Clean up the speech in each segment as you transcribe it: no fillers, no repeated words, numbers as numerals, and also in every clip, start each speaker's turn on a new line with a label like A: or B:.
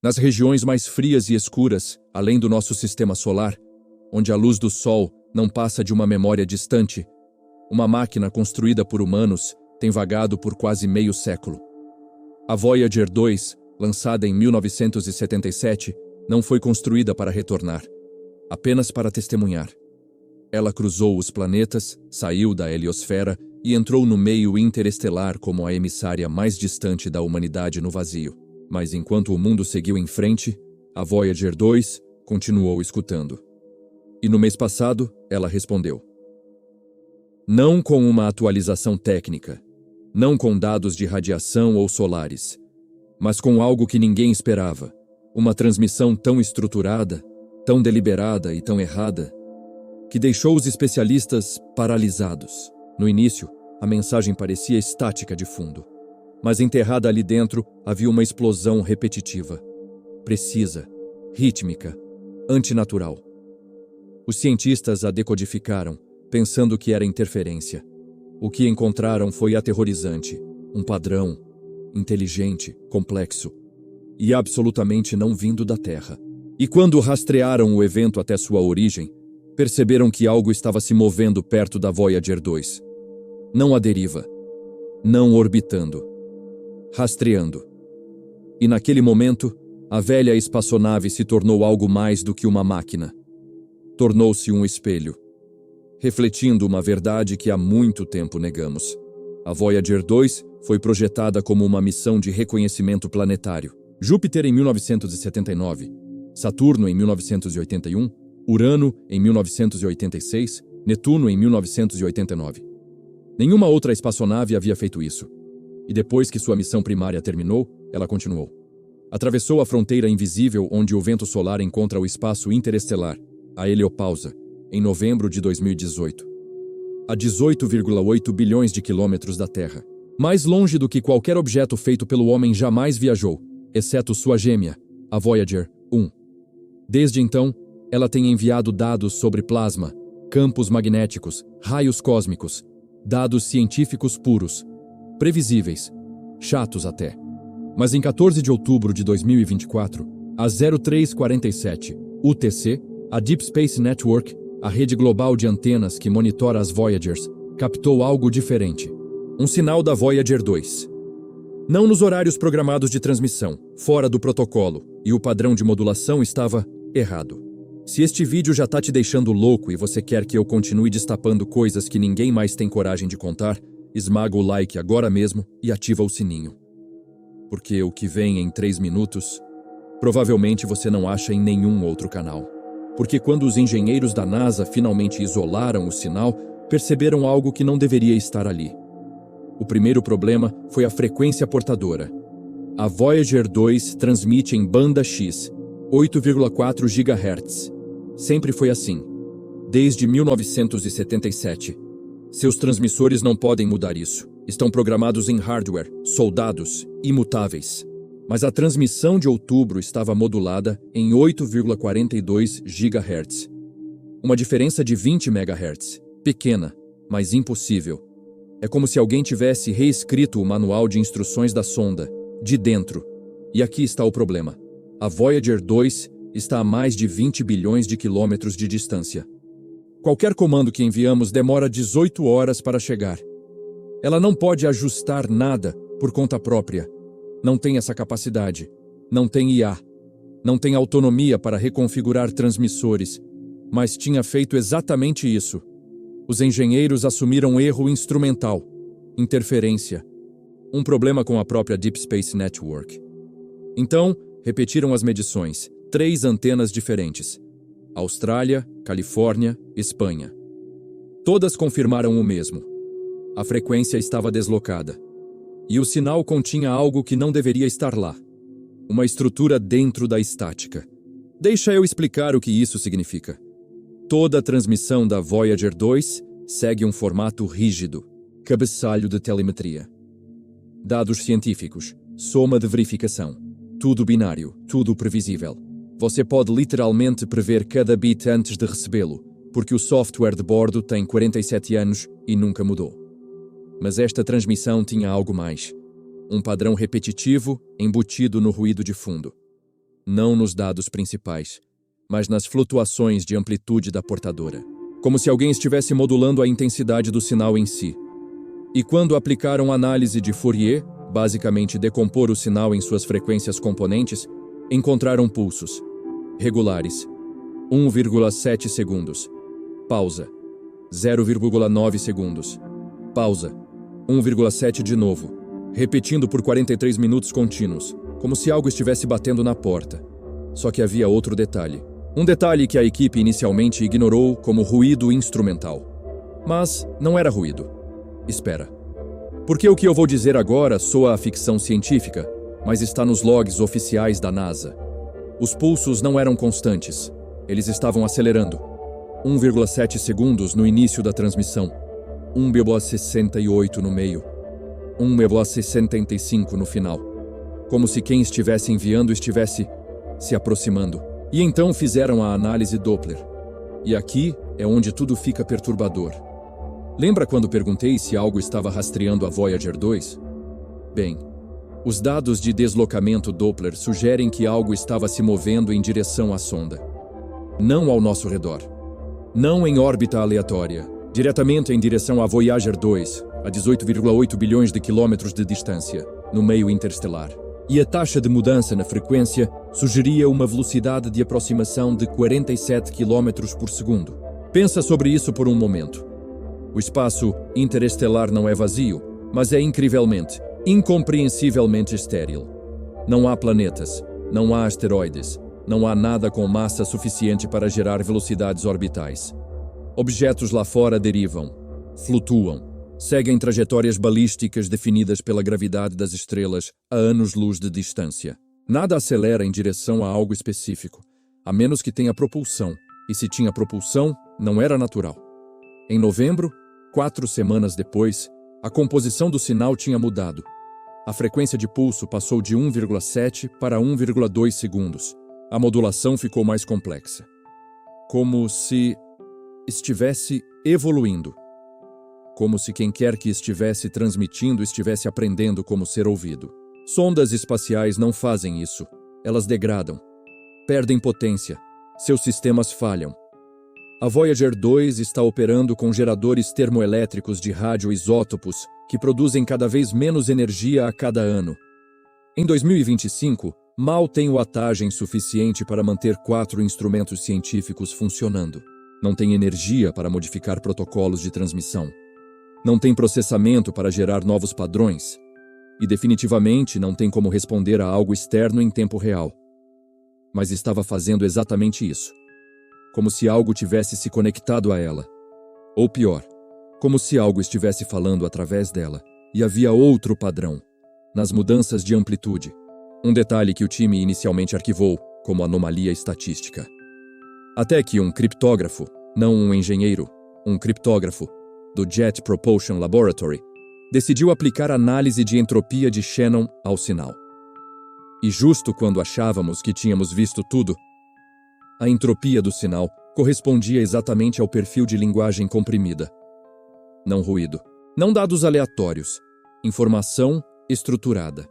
A: Nas regiões mais frias e escuras, além do nosso sistema solar, onde a luz do Sol não passa de uma memória distante, uma máquina construída por humanos tem vagado por quase meio século. A Voyager 2, lançada em 1977, não foi construída para retornar, apenas para testemunhar. Ela cruzou os planetas, saiu da heliosfera e entrou no meio interestelar como a emissária mais distante da humanidade no vazio. Mas enquanto o mundo seguiu em frente, a Voyager 2 continuou escutando. E no mês passado, ela respondeu. Não com uma atualização técnica, não com dados de radiação ou solares, mas com algo que ninguém esperava, uma transmissão tão estruturada, tão deliberada e tão errada, que deixou os especialistas paralisados. No início, a mensagem parecia estática de fundo, mas enterrada ali dentro havia uma explosão repetitiva, precisa, rítmica, antinatural. Os cientistas a decodificaram, pensando que era interferência. O que encontraram foi aterrorizante, um padrão, inteligente, complexo, e absolutamente não vindo da Terra. E quando rastrearam o evento até sua origem, perceberam que algo estava se movendo perto da Voyager 2. Não à deriva, não orbitando, rastreando. E naquele momento, a velha espaçonave se tornou algo mais do que uma máquina. Tornou-se um espelho, refletindo uma verdade que há muito tempo negamos. A Voyager 2 foi projetada como uma missão de reconhecimento planetário. Júpiter em 1979, Saturno em 1981, Urano em 1986, Netuno em 1989. Nenhuma outra espaçonave havia feito isso. E depois que sua missão primária terminou, ela continuou. Atravessou a fronteira invisível onde o vento solar encontra o espaço interestelar, a heliopausa, em novembro de 2018. A 18,8 bilhões de quilômetros da Terra. Mais longe do que qualquer objeto feito pelo homem jamais viajou, exceto sua gêmea, a Voyager 1. Desde então, ela tem enviado dados sobre plasma, campos magnéticos, raios cósmicos, dados científicos puros, previsíveis, chatos até. Mas em 14 de outubro de 2024, às 0347 UTC, a Deep Space Network, a rede global de antenas que monitora as Voyagers, captou algo diferente. Um sinal da Voyager 2. Não nos horários programados de transmissão, fora do protocolo, e o padrão de modulação estava errado. Se este vídeo já tá te deixando louco e você quer que eu continue destapando coisas que ninguém mais tem coragem de contar, esmaga o like agora mesmo e ativa o sininho. Porque o que vem em 3 minutos, provavelmente você não acha em nenhum outro canal. Porque quando os engenheiros da NASA finalmente isolaram o sinal, perceberam algo que não deveria estar ali. O primeiro problema foi a frequência portadora. A Voyager 2 transmite em banda X, 8,4 GHz. Sempre foi assim, desde 1977. Seus transmissores não podem mudar isso. Estão programados em hardware, soldados, imutáveis. Mas a transmissão de outubro estava modulada em 8,42 GHz. Uma diferença de 20 MHz. Pequena, mas impossível. É como se alguém tivesse reescrito o manual de instruções da sonda, de dentro. E aqui está o problema. A Voyager 2 está a mais de 20 bilhões de quilômetros de distância. Qualquer comando que enviamos demora 18 horas para chegar. Ela não pode ajustar nada por conta própria. Não tem essa capacidade. Não tem IA. Não tem autonomia para reconfigurar transmissores. Mas tinha feito exatamente isso. Os engenheiros assumiram erro instrumental. Interferência. Um problema com a própria Deep Space Network. Então, repetiram as medições. 3 antenas diferentes. Austrália, Califórnia, Espanha. Todas confirmaram o mesmo. A frequência estava deslocada. E o sinal continha algo que não deveria estar lá. Uma estrutura dentro da estática. Deixa eu explicar o que isso significa. Toda a transmissão da Voyager 2 segue um formato rígido, cabeçalho de telemetria. Dados científicos, soma de verificação. Tudo binário, tudo previsível. Você pode literalmente prever cada bit antes de recebê-lo, porque o software de bordo tem 47 anos e nunca mudou. Mas esta transmissão tinha algo mais. Um padrão repetitivo embutido no ruído de fundo. não nos dados principais, mas nas flutuações de amplitude da portadora, como se alguém estivesse modulando a intensidade do sinal em si. E quando aplicaram análise de Fourier, basicamente decompor o sinal em suas frequências componentes, encontraram pulsos regulares, 1,7 segundos, pausa, 0,9 segundos, pausa, 1,7 de novo, repetindo por 43 minutos contínuos, como se algo estivesse batendo na porta. Só que havia outro detalhe. Um detalhe que a equipe inicialmente ignorou como ruído instrumental. Mas não era ruído. Espera. Porque o que eu vou dizer agora soa a ficção científica, mas está nos logs oficiais da NASA. Os pulsos não eram constantes. Eles estavam acelerando. 1,7 segundos no início da transmissão. 1,68 no meio. 1,65 no final. Como se quem estivesse enviando estivesse se aproximando. E então fizeram a análise Doppler. E aqui é onde tudo fica perturbador. Lembra quando perguntei se algo estava rastreando a Voyager 2? Bem, os dados de deslocamento Doppler sugerem que algo estava se movendo em direção à sonda. Não ao nosso redor. Não em órbita aleatória. Diretamente em direção à Voyager 2, a 18,8 bilhões de quilômetros de distância, no meio interestelar. E a taxa de mudança na frequência sugeria uma velocidade de aproximação de 47 km por segundo. Pensa sobre isso por um momento. O espaço interestelar não é vazio, mas é incrivelmente, incompreensivelmente estéril. Não há planetas, não há asteroides, não há nada com massa suficiente para gerar velocidades orbitais. Objetos lá fora derivam, flutuam, seguem trajetórias balísticas definidas pela gravidade das estrelas a anos-luz de distância. Nada acelera em direção a algo específico, a menos que tenha propulsão, e se tinha propulsão, não era natural. Em novembro, 4 semanas depois, a composição do sinal tinha mudado. A frequência de pulso passou de 1,7 para 1,2 segundos. A modulação ficou mais complexa. Como se estivesse evoluindo. Como se quem quer que estivesse transmitindo estivesse aprendendo como ser ouvido. Sondas espaciais não fazem isso. Elas degradam. Perdem potência. Seus sistemas falham. A Voyager 2 está operando com geradores termoelétricos de radioisótopos que produzem cada vez menos energia a cada ano. Em 2025, mal tem watagem suficiente para manter 4 instrumentos científicos funcionando. Não tem energia para modificar protocolos de transmissão. Não tem processamento para gerar novos padrões. E definitivamente não tem como responder a algo externo em tempo real. Mas estava fazendo exatamente isso. Como se algo tivesse se conectado a ela. Ou pior, como se algo estivesse falando através dela. E havia outro padrão, nas mudanças de amplitude. Um detalhe que o time inicialmente arquivou como anomalia estatística. Até que um criptógrafo, não um engenheiro, um criptógrafo, do Jet Propulsion Laboratory, decidiu aplicar análise de entropia de Shannon ao sinal. E justo quando achávamos que tínhamos visto tudo, a entropia do sinal correspondia exatamente ao perfil de linguagem comprimida. Não ruído, não dados aleatórios, informação estruturada.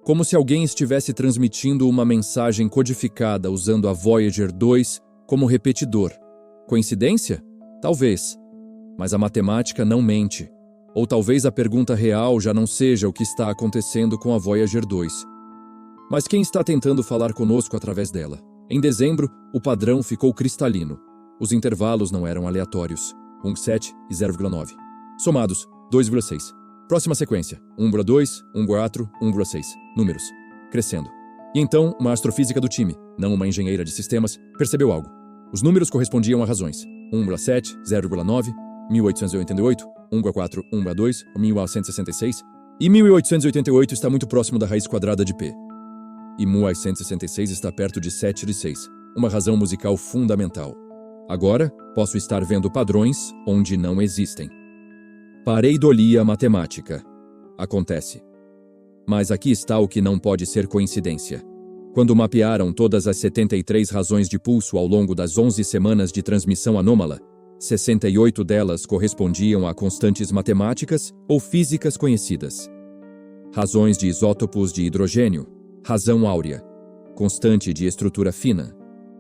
A: Como se alguém estivesse transmitindo uma mensagem codificada usando a Voyager 2 como repetidor. Coincidência? Talvez. Mas a matemática não mente. Ou talvez a pergunta real já não seja o que está acontecendo com a Voyager 2. Mas quem está tentando falar conosco através dela? Em dezembro, o padrão ficou cristalino. Os intervalos não eram aleatórios. 1,7 e 0,9. Somados, 2,6. Próxima sequência, 1,2, 1,4, 1,6. Números. Crescendo. E então, uma astrofísica do time, não uma engenheira de sistemas, percebeu algo. Os números correspondiam a razões. 1,7, 0,9, 1888, 1,4, 1,2, 1966. E 1888 está muito próximo da raiz quadrada de P. E 1966 está perto de 7 de 6. Uma razão musical fundamental. Agora, posso estar vendo padrões onde não existem. Pareidolia matemática. Acontece. Mas aqui está o que não pode ser coincidência. Quando mapearam todas as 73 razões de pulso ao longo das 11 semanas de transmissão anômala, 68 delas correspondiam a constantes matemáticas ou físicas conhecidas. Razões de isótopos de hidrogênio, razão áurea. constante de estrutura fina,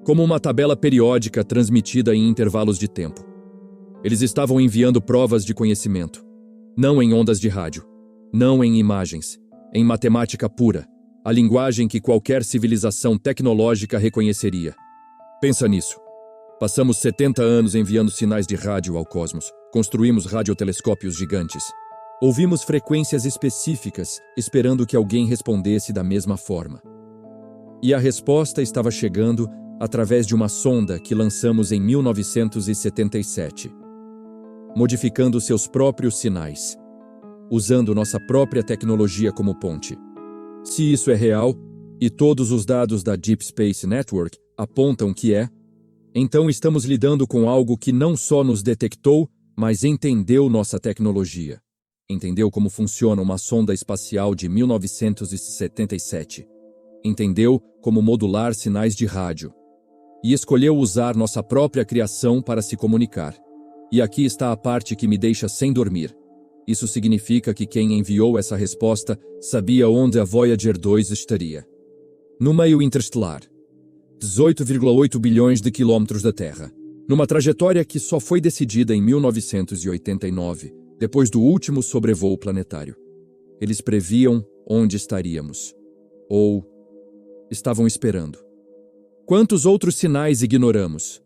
A: como uma tabela periódica transmitida em intervalos de tempo. Eles estavam enviando provas de conhecimento, não em ondas de rádio, não em imagens, em matemática pura, a linguagem que qualquer civilização tecnológica reconheceria. Pensa nisso. Passamos 70 anos enviando sinais de rádio ao cosmos, construímos radiotelescópios gigantes. Ouvimos frequências específicas, esperando que alguém respondesse da mesma forma. E a resposta estava chegando através de uma sonda que lançamos em 1977, modificando seus próprios sinais, usando nossa própria tecnologia como ponte. Se isso é real, e todos os dados da Deep Space Network apontam que é, então estamos lidando com algo que não só nos detectou, mas entendeu nossa tecnologia. Entendeu como funciona uma sonda espacial de 1977. Entendeu como modular sinais de rádio. E escolheu usar nossa própria criação para se comunicar. E aqui está a parte que me deixa sem dormir. Isso significa que quem enviou essa resposta sabia onde a Voyager 2 estaria. No meio interestelar. 18,8 bilhões de quilômetros da Terra. Numa trajetória que só foi decidida em 1989, depois do último sobrevoo planetário. Eles previam onde estaríamos. Ou estavam esperando. Quantos outros sinais ignoramos?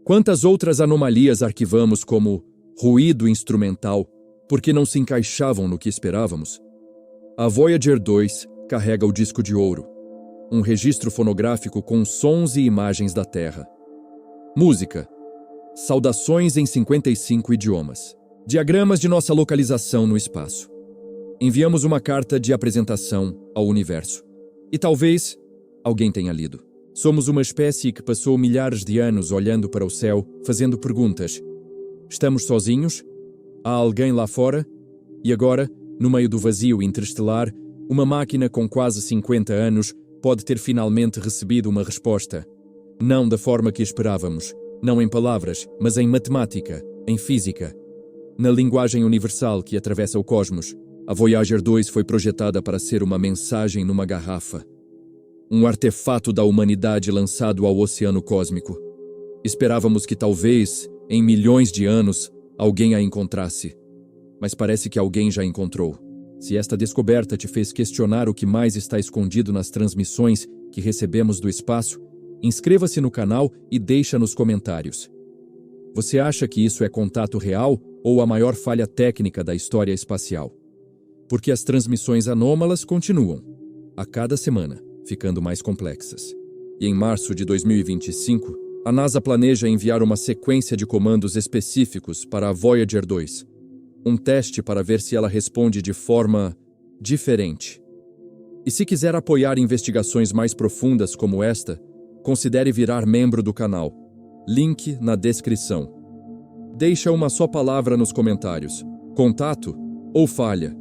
A: Quantas outras anomalias arquivamos como ruído instrumental porque não se encaixavam no que esperávamos? A Voyager 2 carrega o disco de ouro, um registro fonográfico com sons e imagens da Terra. Música. Saudações em 55 idiomas. Diagramas de nossa localização no espaço. Enviamos uma carta de apresentação ao universo. E talvez alguém tenha lido. Somos uma espécie que passou milhares de anos olhando para o céu, fazendo perguntas. Estamos sozinhos? Há alguém lá fora? E agora, no meio do vazio interestelar, uma máquina com quase 50 anos pode ter finalmente recebido uma resposta. Não da forma que esperávamos, não em palavras, mas em matemática, em física. Na linguagem universal que atravessa o cosmos, a Voyager 2 foi projetada para ser uma mensagem numa garrafa. Um artefato da humanidade lançado ao oceano cósmico. Esperávamos que talvez, em milhões de anos, alguém a encontrasse. Mas parece que alguém já encontrou. Se esta descoberta te fez questionar o que mais está escondido nas transmissões que recebemos do espaço, inscreva-se no canal e deixa nos comentários. Você acha que isso é contato real ou a maior falha técnica da história espacial? Porque as transmissões anômalas continuam, a cada semana, ficando mais complexas. E em março de 2025, a NASA planeja enviar uma sequência de comandos específicos para a Voyager 2, um teste para ver se ela responde de forma diferente. E se quiser apoiar investigações mais profundas como esta, considere virar membro do canal. Link na descrição. Deixa uma só palavra nos comentários: contato ou falha.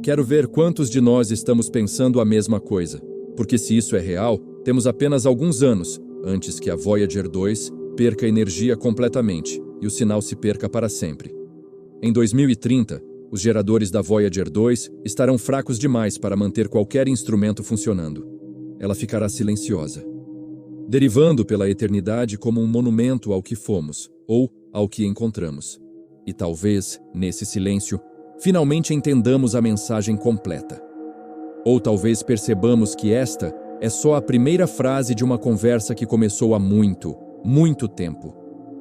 A: Quero ver quantos de nós estamos pensando a mesma coisa, porque se isso é real, temos apenas alguns anos antes que a Voyager 2 perca energia completamente e o sinal se perca para sempre. Em 2030, os geradores da Voyager 2 estarão fracos demais para manter qualquer instrumento funcionando. Ela ficará silenciosa, derivando pela eternidade como um monumento ao que fomos ou ao que encontramos. E talvez, nesse silêncio, finalmente entendamos a mensagem completa. Ou talvez percebamos que esta é só a primeira frase de uma conversa que começou há muito, muito tempo,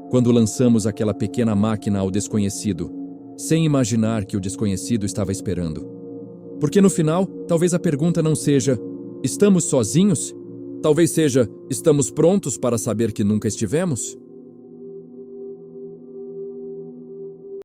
A: quando lançamos aquela pequena máquina ao desconhecido, sem imaginar que o desconhecido estava esperando. Porque no final, talvez a pergunta não seja: estamos sozinhos? Talvez seja: estamos prontos para saber que nunca estivemos?